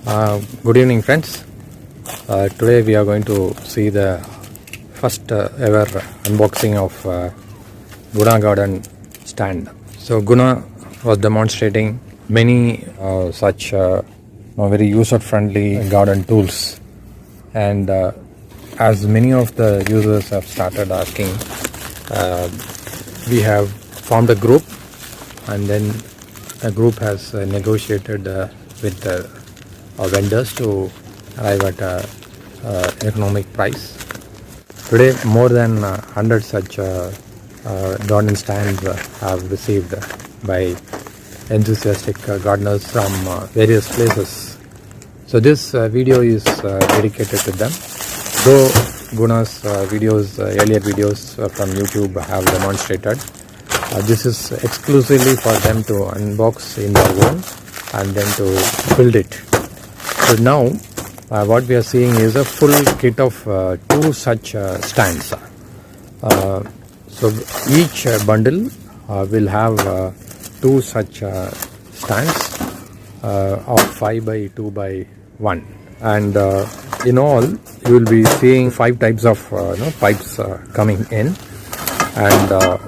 Good evening, friends. Today we are going to see the first ever unboxing of Guna garden stand. So Guna was demonstrating many such very user-friendly garden tools, and as many of the users have started asking, we have formed a group, and then a group has negotiated with vendors to arrive at an economic price. Today more than 100 such garden stands have received by enthusiastic gardeners from various places. So this video is dedicated to them. Though Guna's earlier videos from YouTube have demonstrated, this is exclusively for them to unbox in their own and then to build it. So now what we are seeing is a full kit of two such stands. So each bundle will have two such stands of 5 by 2 by 1, and in all you will be seeing 5 types of pipes coming in, and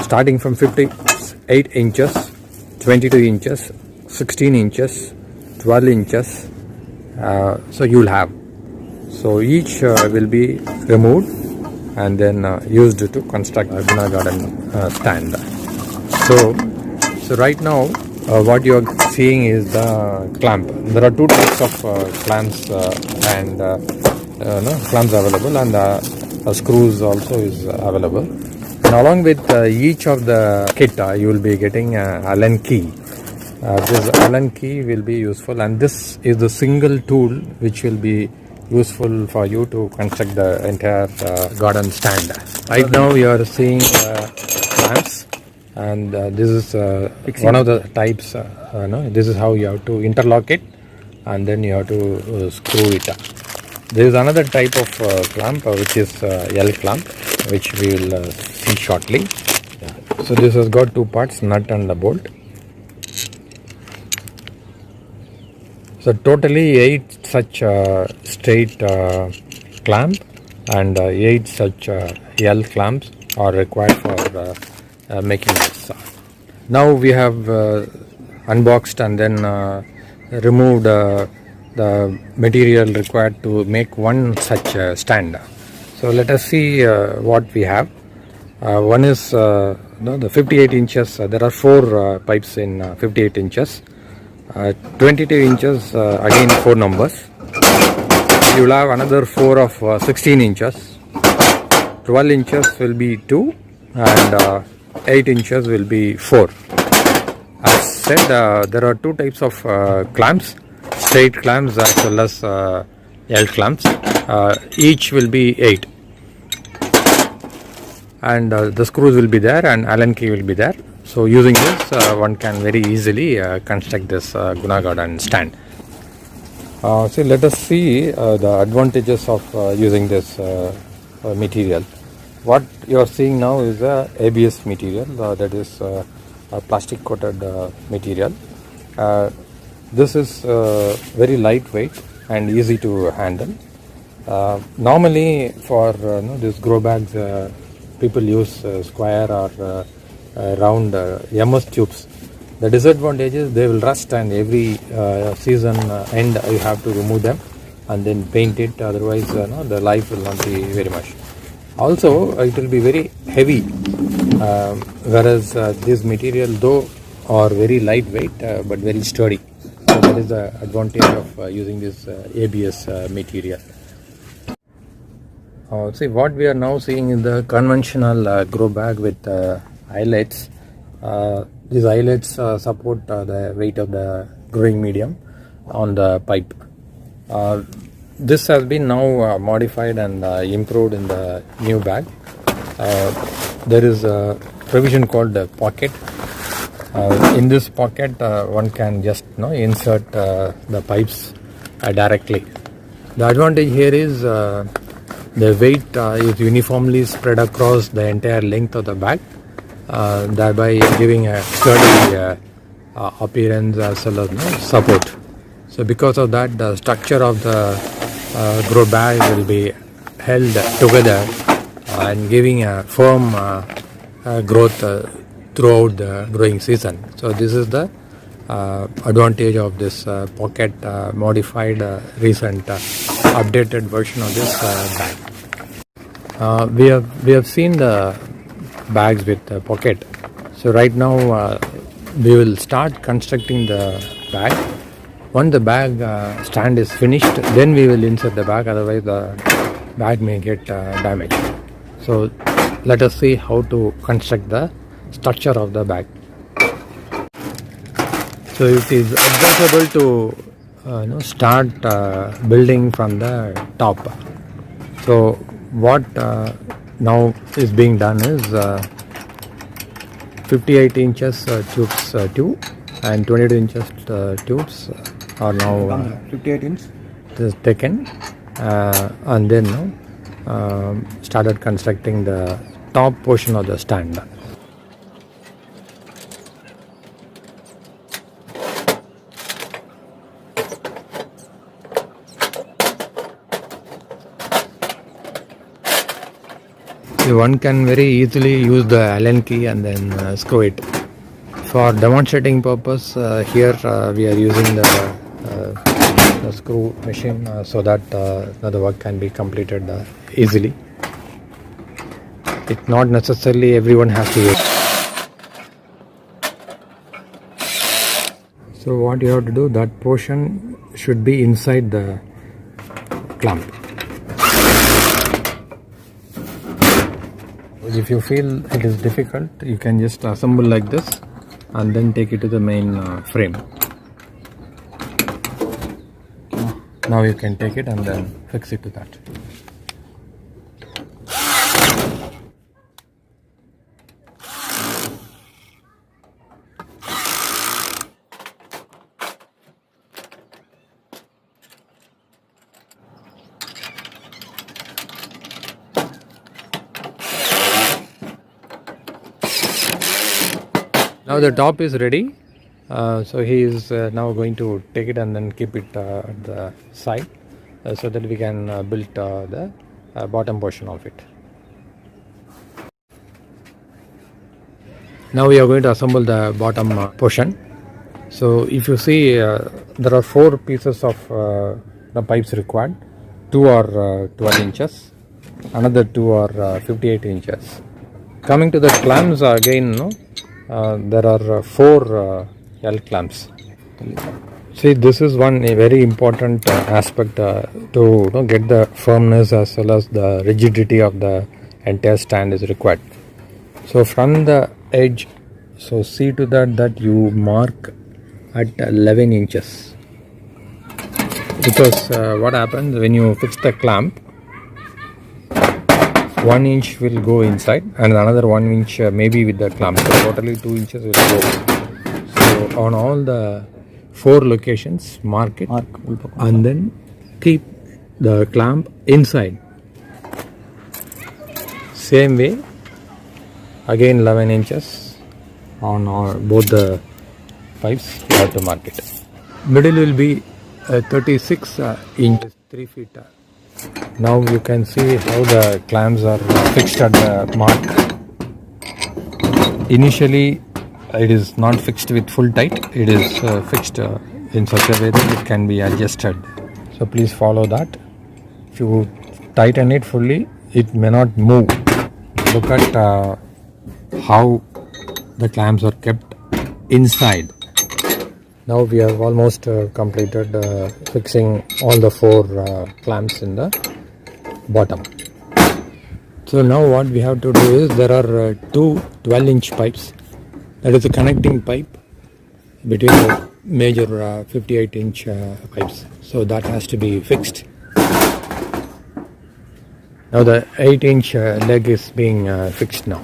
starting from 58 inches, 22 inches, 16 inches, 12 inches. So you will have, so each will be removed and then used to construct a Guna garden stand. So right now what you are seeing is the clamp. There are two types of clamps and clamps available, and screws also is available. And along with each of the kit you will be getting an Allen key. This Allen key will be useful, and this is the single tool which will be useful for you to construct the entire garden stand. Right now you are seeing clamps, and this is one of the types. This is how you have to interlock it, and then you have to screw it up. There is another type of clamp which is L clamp, which we will see shortly. So this has got two parts, nut and a bolt. So totally 8 such straight clamp and 8 such L clamps are required for making this. Now we have unboxed and then removed the material required to make one such stand. So let us see what we have. One is the 58 inches. There are 4 pipes in 58 inches. 22 inches, again 4 numbers. You will have another 4 of 16 inches. 12 inches will be 2, and 8 inches will be 4. As said, there are 2 types of clamps, straight clamps as well as L clamps. Each will be 8, and the screws will be there, and Allen key will be there. So using this one can very easily construct this Guna garden stand. So let us see the advantages of using this material. What you are seeing now is a ABS material, that is a plastic coated material. This is very lightweight and easy to handle. Normally for these grow bags, people use square or round MS tubes. The disadvantage is they will rust, and every season end you have to remove them and then paint it, otherwise the life will not be very much. Also it will be very heavy, whereas this material though are very lightweight but very sturdy. So that is the advantage of using this ABS material. See, what we are now seeing is the conventional grow bag with eyelets. These eyelets support the weight of the growing medium on the pipe. This has been now modified and improved in the new bag. There is a provision called the pocket. In this pocket one can just insert the pipes directly. The advantage here is the weight is uniformly spread across the entire length of the bag, thereby giving a sturdy appearance as well as support. So because of that, the structure of the grow bag will be held together and giving a firm growth throughout the growing season. So this is the advantage of this pocket modified recent updated version of this bag. We have seen the bags with pocket. So right now we will start constructing the bag. Once the bag stand is finished, then we will insert the bag, otherwise the bag may get damaged. So let us see how to construct the structure of the bag. So it is advisable to start building from the top. So what now is being done is 58 inches tubes 2 and 22 inches tubes are now 58 inch is taken and then started constructing the top portion of the stand. So one can very easily use the Allen key and then screw it. For demonstrating purpose, here we are using the screw machine so that the work can be completed easily. It's not necessarily everyone has to use. So what you have to do, that portion should be inside the clamp. If you feel it is difficult, you can just assemble like this and then take it to the main frame. Now you can take it and then fix it to that. Now the top is ready, so he is now going to take it and then keep it at the side so that we can build the bottom portion of it. Now we are going to assemble the bottom portion. So if you see, there are 4 pieces of the pipes required. 2 are 12 inches, another 2 are 58 inches. Coming to the clamps again, there are 4 L clamps. See, this is one very important aspect to get the firmness as well as the rigidity of the entire stand is required. So from the edge, so see to that you mark at 11 inches, because what happens when you fix the clamp, 1 inch will go inside and another 1 inch maybe with the clamp, so totally 2 inches will go. So on all the 4 locations, mark it and then keep the clamp inside. Same way, again 11 inches on both the pipes, you have to mark it. Middle will be 36 inches, 3 feet. Now you can see how the clamps are fixed at the mark. Initially it is not fixed with full tight, it is fixed in such a way that it can be adjusted. So please follow that. If you tighten it fully, it may not move. Look at how the clamps are kept inside. Now we have almost completed fixing all the 4 clamps in the bottom. So now what we have to do is, there are 2 12-inch pipes. That is a connecting pipe between the major 58-inch pipes. So that has to be fixed. Now the 8-inch leg is being fixed now.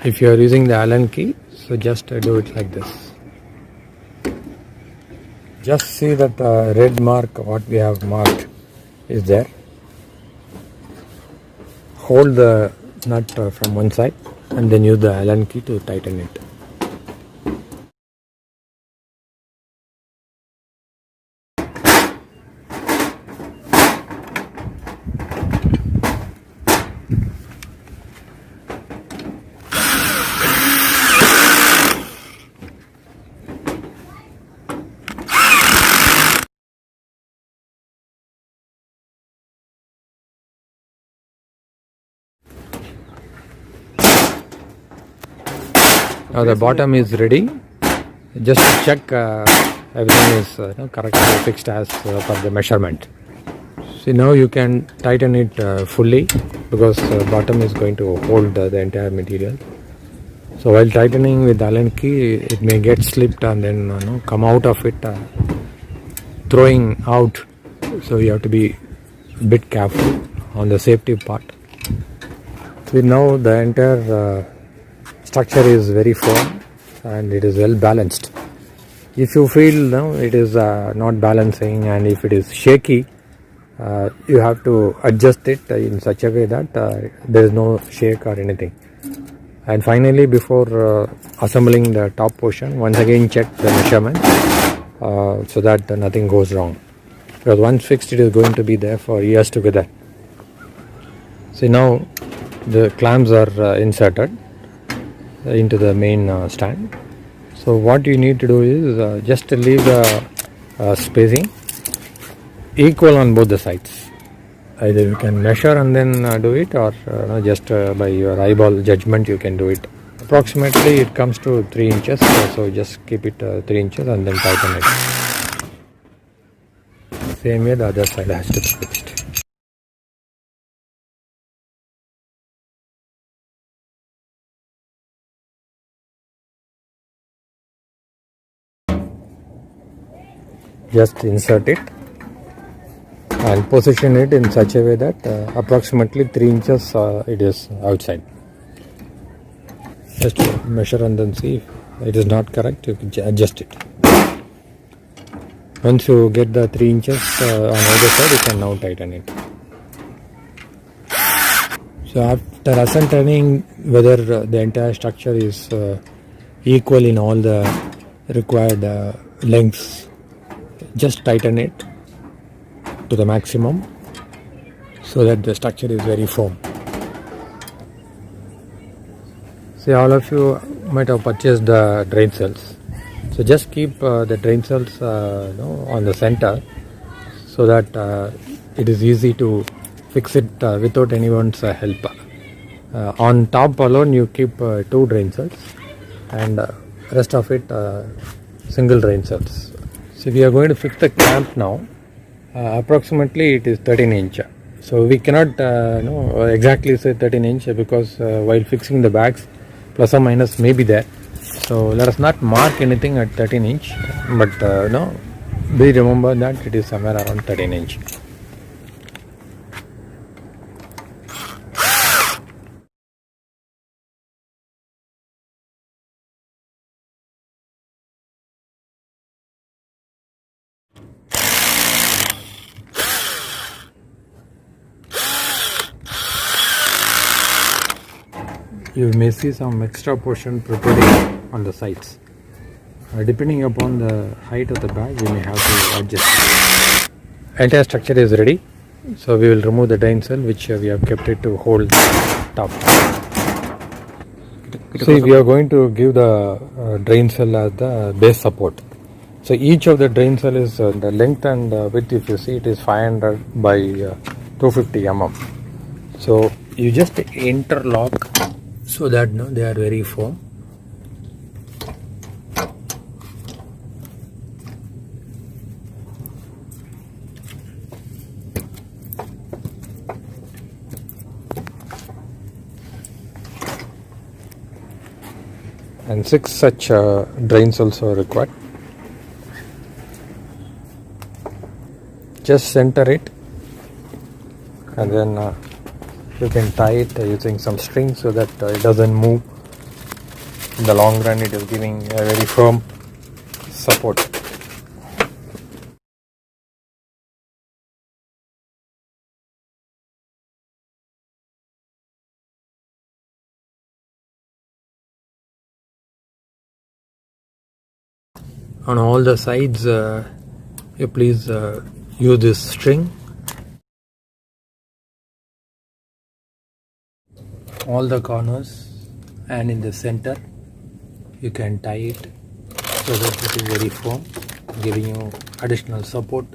If you are using the Allen key, so just do it like this. Just see that red mark what we have marked is there. hold the nut from one side and then use the Allen key to tighten it. Now the bottom is ready. Just to check everything is correctly fixed as per the measurement. See, now you can tighten it fully because bottom is going to hold the entire material. So while tightening with Allen key, it may get slipped and then come out of it, throwing out. So you have to be a bit careful on the safety part. So now the entire structure is very firm and it is well balanced. If you feel it is not balancing and if it is shaky, you have to adjust it in such a way that there is no shake or anything. And finally, before assembling the top portion, once again check the measurement so that nothing goes wrong. Because once fixed, it is going to be there for years together. See, now the clamps are inserted into the main stand. So what you need to do is just leave the spacing equal on both the sides. Either you can measure and then do it, or just by your eyeball judgment you can do it. Approximately it comes to 3 inches, so just keep it 3 inches and then tighten it. Same way the other side has to be fixed. Just insert it and position it in such a way that approximately 3 inches it is outside. Just measure and then see if it is not correct, you can adjust it. Once you get the 3 inches on either side, you can now tighten it. So after ascertaining whether the entire structure is equal in all the required lengths, just tighten it to the maximum so that the structure is very firm. See, all of you might have purchased the drain cells. So just keep the drain cells on the center so that it is easy to fix it without anyone's help. On top alone you keep 2 drain cells and rest of it single drain cells. So we are going to fix the clamp now. Approximately it is 13 inch. So we cannot exactly say 13 inch because while fixing the bags plus or minus may be there. So let us not mark anything at 13 inch, but we remember that it is somewhere around 13 inch. You may see some extra portion protruding on the sides. Depending upon the height of the bag, we may have to adjust. Entire structure is ready. So we will remove the drain cell which we have kept it to hold the top. So we are going to give the drain cell as the base support. So each of the drain cell is the length and width, if you see, it is 500 by 250 mm. So you just interlock so that they are very firm. And 6 such drains also required. Just center it and then you can tie it using some string so that it doesn't move. In the long run it is giving a very firm support. On all the sides, you please use this string. All the corners and in the center you can tie it so that it is very firm, giving you additional support.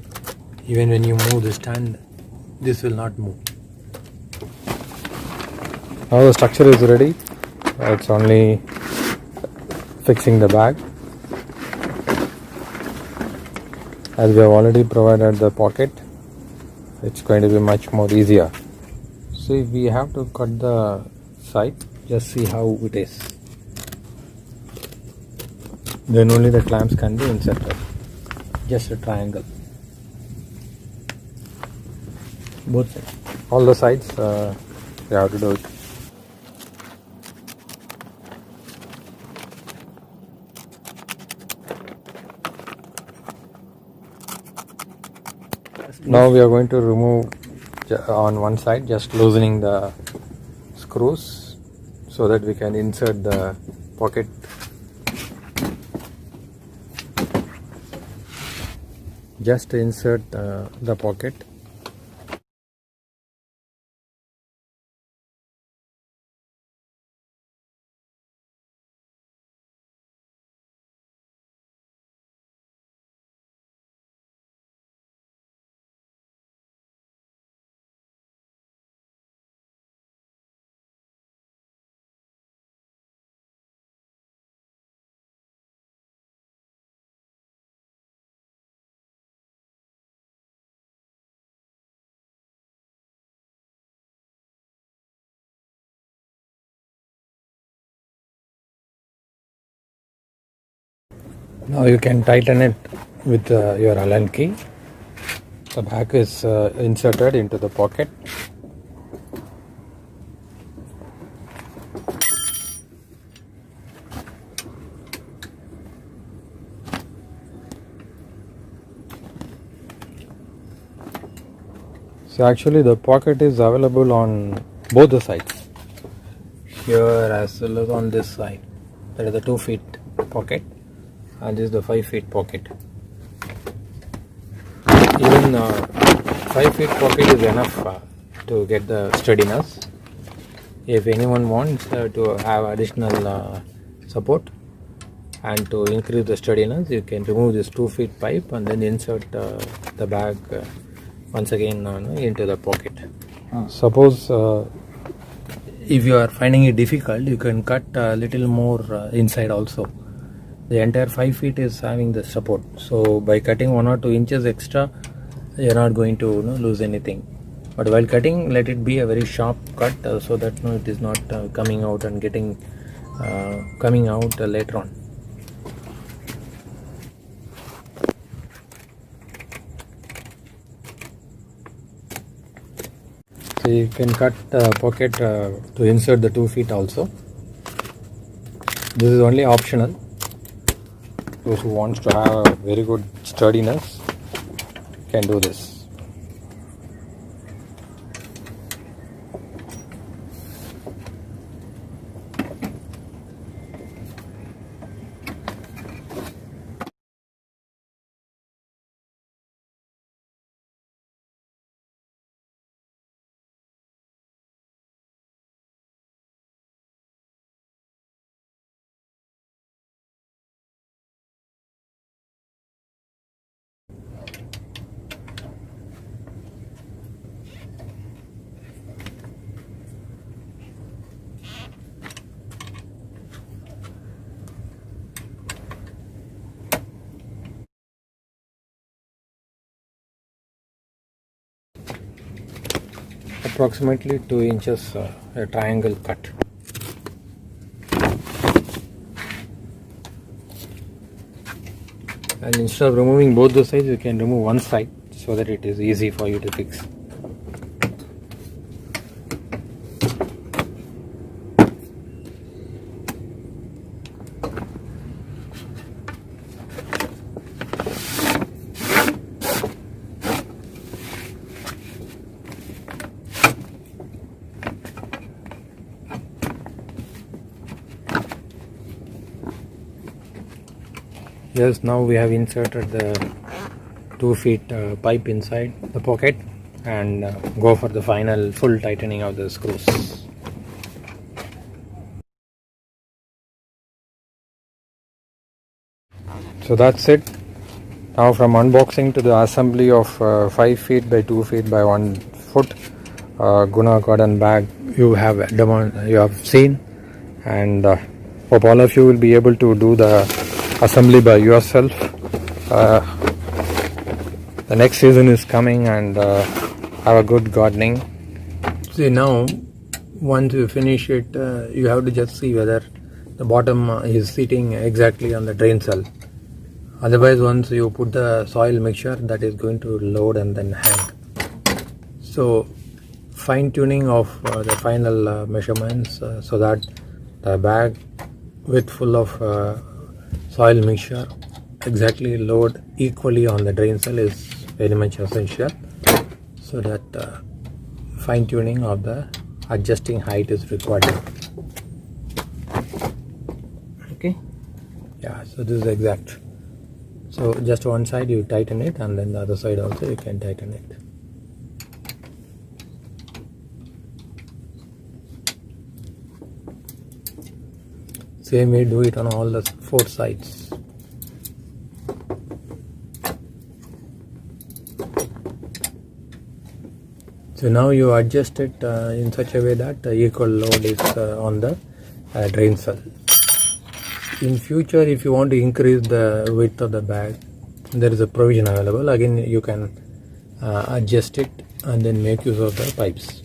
Even when you move the stand, this will not move. Now the structure is ready. It's only fixing the bag. As we have already provided the pocket, it's going to be much more easier. So if we have to cut the side, just see how it is. Then only the clamps can be inserted. Just a triangle. Both sides. All the sides, you have to do it. Now we are going to remove on one side, just loosening the screws so that we can insert the pocket. Just insert the pocket. Now you can tighten it with your Allen key. The back is inserted into the pocket. So actually the pocket is available on both the sides. Here as well as on this side. That is the 2 feet pocket. And this is the 5 feet pocket. Even 5 feet pocket is enough to get the steadiness. If anyone wants to have additional support and to increase the steadiness, you can remove this 2 feet pipe and then insert the bag once again into the pocket. Suppose if you are finding it difficult, you can cut a little more inside also. The entire 5 feet is having the support, so by cutting 1 or 2 inches extra, you are not going to lose anything. But while cutting, let it be a very sharp cut so that it is not coming out and getting coming out later on. So you can cut the pocket to insert the 2 feet also. This is only optional. Those who wants to have a very good sturdiness can do this. Approximately 2 inches a triangle cut. And instead of removing both the sides, you can remove one side so that it is easy for you to fix. Yes, now we have inserted the 2 feet pipe inside the pocket and go for the final full tightening of the screws. So that's it. Now from unboxing to the assembly of 5 feet by 2 feet by 1 foot Guna cotton bag you have seen, and hope all of you will be able to do the assembly by yourself. The next season is coming, and have a good gardening. See, now once you finish it, you have to just see whether the bottom is sitting exactly on the drain cell. Otherwise, once you put the soil mixture, that is going to load and then hang. So fine tuning of the final measurements so that the bag with full of soil mixture exactly load equally on the drain cell is very much essential, so that fine tuning of the adjusting height is required. Okay, yeah, so this is exact. So just one side you tighten it, and then the other side also you can tighten it. Same way do it on all the 4 sides. So now you adjust it in such a way that equal load is on the drain cell. In future, if you want to increase the width of the bag, there is a provision available. Again, you can adjust it and then make use of the pipes.